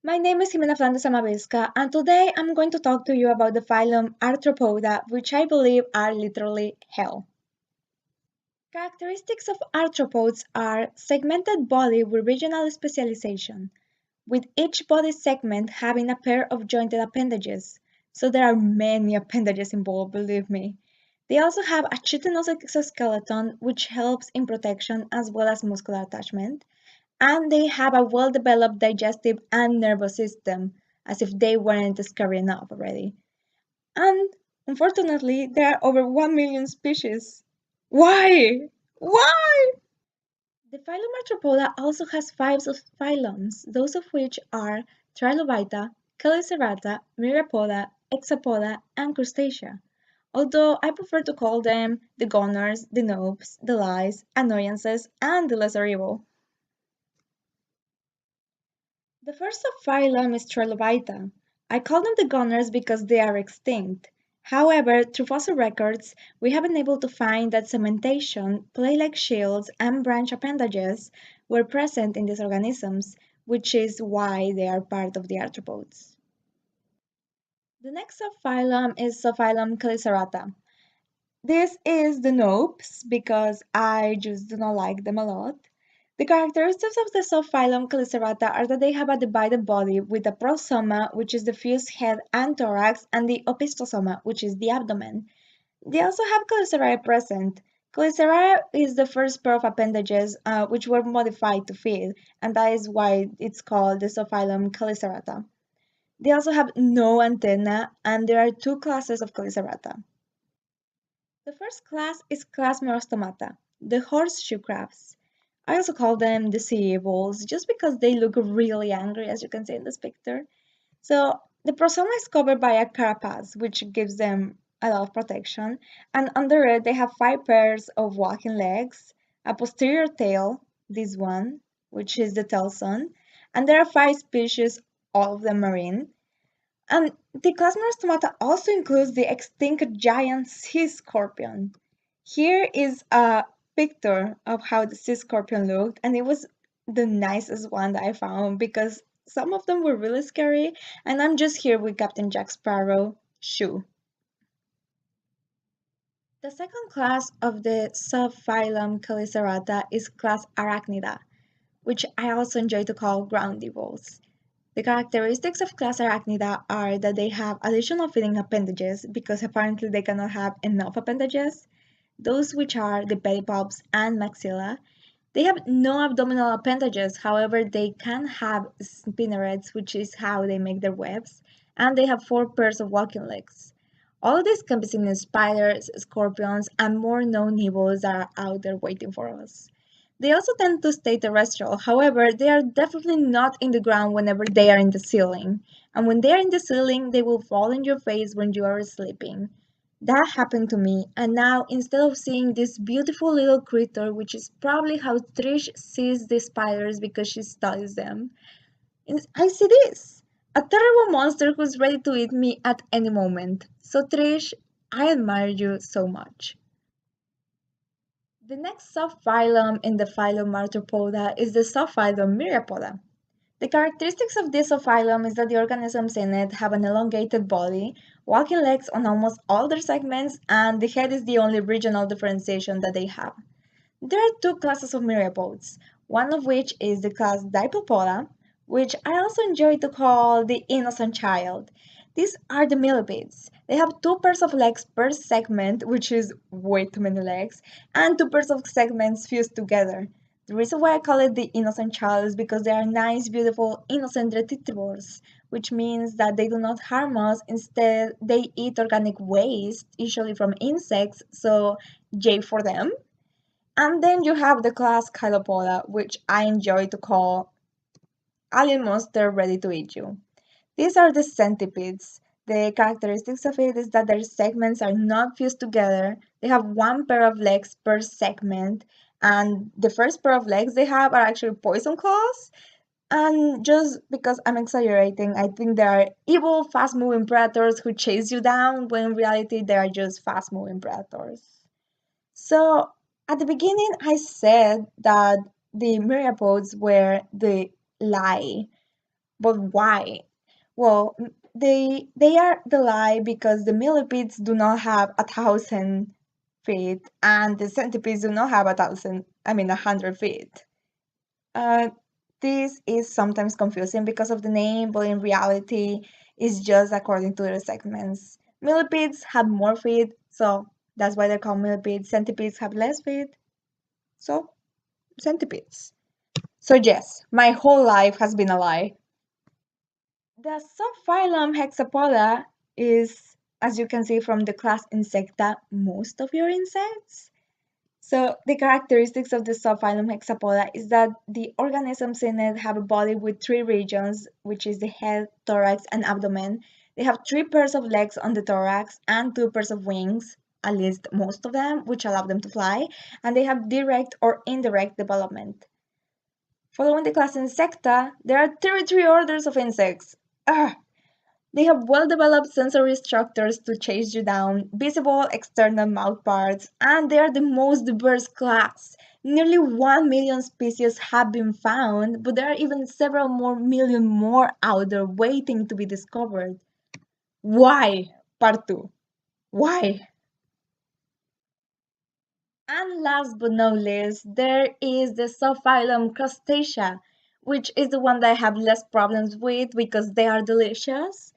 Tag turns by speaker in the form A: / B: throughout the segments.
A: My name is Jimena Flandes Amavisca, and today I'm going to talk to you about the phylum Arthropoda, which I believe are literally hell. Characteristics of arthropods are segmented body with regional specialization, with each body segment having a pair of jointed appendages. So there are many appendages involved, believe me. They also have a chitinous exoskeleton, which helps in protection as well as muscular attachment, and they have a well developed digestive and nervous system, as if they weren't scary enough already. And unfortunately, there are over 1 million species. Why? Why? The phylum Arthropoda also has five phylums, those of which are Trilobita, Chelicerata, Myriapoda, Hexapoda, and Crustacea. Although I prefer to call them the goners, the nopes, the lice, annoyances, and the lesser evil. The first subphylum is Trilobita. I call them the gunners because they are extinct. However, through fossil records, we have been able to find that cementation, clay-like shields, and branch appendages were present in these organisms, which is why they are part of the arthropods. The next subphylum is subphylum Chelicerata. This is the nopes because I just do not like them a lot. The characteristics of the subphylum Chelicerata are that they have a divided body with the prosoma, which is the fused head and thorax, and the opistosoma, which is the abdomen. They also have chelicerae present. Chelicerae is the first pair of appendages which were modified to feed, and that is why it's called the subphylum Chelicerata. They also have no antenna, and there are two classes of Chelicerata. The first class is class Merostomata, the horseshoe crabs. I also call them the sea evils just because they look really angry, as you can see in this picture. So the prosoma is covered by a carapace, which gives them a lot of protection, and under it they have five pairs of walking legs, a posterior tail, this one, which is the telson, and there are five species, all of them marine. And the Cosmostomata also includes the extinct giant sea scorpion. Here is a picture of how the sea scorpion looked, and it was the nicest one that I found because some of them were really scary, and I'm just here with Captain Jack Sparrow, Shoo. The second class of the subphylum Chelicerata is class Arachnida, which I also enjoy to call ground evils. The characteristics of class Arachnida are that they have additional feeding appendages because apparently they cannot have enough appendages, those which are the pedipalps and maxilla. They have no abdominal appendages, however, they can have spinnerets, which is how they make their webs, and they have four pairs of walking legs. All of this can be seen in spiders, scorpions, and more known evils that are out there waiting for us. They also tend to stay terrestrial, however, they are definitely not in the ground whenever they are in the ceiling. And when they are in the ceiling, they will fall in your face when you are sleeping. That happened to me, and now instead of seeing this beautiful little creature, which is probably how Trish sees the spiders because she studies them, I see this a terrible monster who's ready to eat me at any moment. So, Trish, I admire you so much. The next subphylum in the phylum Arthropoda is the subphylum Myriapoda. The characteristics of this subphylum is that the organisms in it have an elongated body, walking legs on almost all their segments, and the head is the only regional differentiation that they have. There are two classes of myriapods, one of which is the class Dipopoda, which I also enjoy to call the innocent child. These are the millipedes. They have two pairs of legs per segment, which is way too many legs, and two pairs of segments fused together. The reason why I call it the innocent child is because they are nice, beautiful, innocent retritivores, which means that they do not harm us. Instead, they eat organic waste, usually from insects, so yay for them. And then you have the class Chilopoda, which I enjoy to call alien monster ready to eat you. These are the centipedes. The characteristics of it is that their segments are not fused together. They have one pair of legs per segment, and the first pair of legs they have are actually poison claws. And just because I'm exaggerating, I think they are evil, fast moving predators who chase you down, when in reality they are just fast moving predators. So at the beginning, I said that the myriapods were the lie, But why? Well, they are the lie because the millipedes do not have 1,000 feet, and the centipedes do not have 100 feet. Uh, this is sometimes confusing because of the name, but in reality, it's just according to the segments. Millipedes have more feet, so that's why they're called millipedes. Centipedes have less feet, so centipedes. So yes, my whole life has been a lie. The subphylum Hexapoda is, as you can see from the class Insecta, most of your insects. So the characteristics of the subphylum Hexapoda is that the organisms in it have a body with three regions, which is the head, thorax, and abdomen. They have three pairs of legs on the thorax and two pairs of wings, at least most of them, which allow them to fly, and they have direct or indirect development. Following the class Insecta, there are 33 orders of insects. Ugh. They have well-developed sensory structures to chase you down, visible external mouth parts, and they are the most diverse class. Nearly 1 million species have been found, but there are even several more million more out there waiting to be discovered. Why? Part 2. Why? And last but not least, there is the subphylum Crustacea, which is the one that I have less problems with because they are delicious.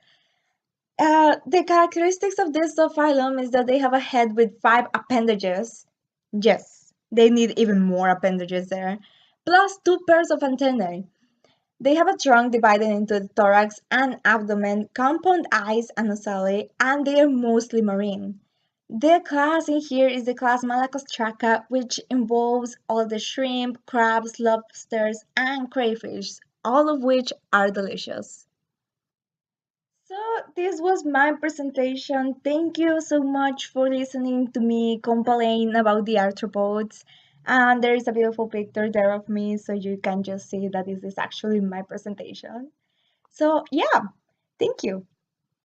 A: The characteristics of this phylum is that they have a head with five appendages. Yes, they need even more appendages there. Plus two pairs of antennae. They have a trunk divided into the thorax and abdomen, compound eyes and ocelli, and they are mostly marine. The class in here is the class Malacostraca, which involves all the shrimp, crabs, lobsters, and crayfish, all of which are delicious. So, this was my presentation. Thank you so much for listening to me complain about the arthropods. And there is a beautiful picture there of me, so you can just see that this is actually my presentation. So, yeah, thank you.